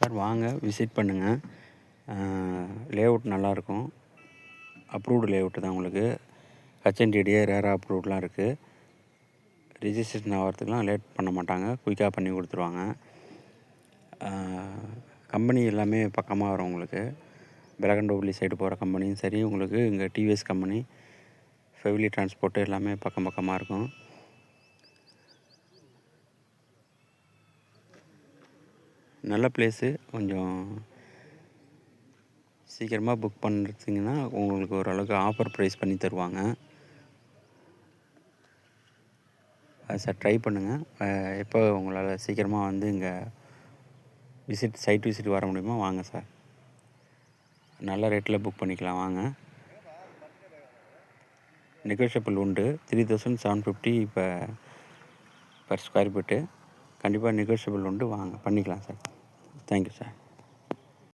Sir வாங்க visit பண்ணுங்கள். Layout நல்லாயிருக்கும். அப்ரூவ்டு லேஅவுட்டு தான் உங்களுக்கு. ஹெச்என்டிஏ ரேரா அப்ரூவ்ட்லாம் இருக்குது. ரிஜிஸ்ட்ரேஷன் ஆகிறதுக்குலாம் லேட் பண்ண மாட்டாங்க, குயிக்காக பண்ணி கொடுத்துருவாங்க. கம்பெனி எல்லாமே பக்கமாக வரும் உங்களுக்கு. பெலகண்டோபள்ளி சைடு போகிற கம்பெனியும் சரி, உங்களுக்கு இங்கே டிவிஎஸ் கம்பெனி, ஃபெவிலி டிரான்ஸ்போர்ட்டு எல்லாமே பக்கம் பக்கமாக இருக்கும். நல்ல ப்ளேஸு. கொஞ்சம் சீக்கிரமாக புக் பண்ணிருச்சிங்கன்னா உங்களுக்கு ஓரளவுக்கு ஆஃபர் ப்ரைஸ் பண்ணி தருவாங்க. அது சார் ட்ரை பண்ணுங்கள். எப்போ உங்களால் சீக்கிரமாக வந்து இங்கே சைட் விசிட் வர முடியுமோ வாங்க சார். நல்ல ரேட்டில் புக் பண்ணிக்கலாம் வாங்க. நெகோஷியபிள் உண்டு. 3750 இப்போ பர் ஸ்கொயர் ஃபீட்டு. கண்டிப்பாக நெகோஷியபிள் உண்டு, வாங்க பண்ணிக்கலாம் சார். Thank you sir.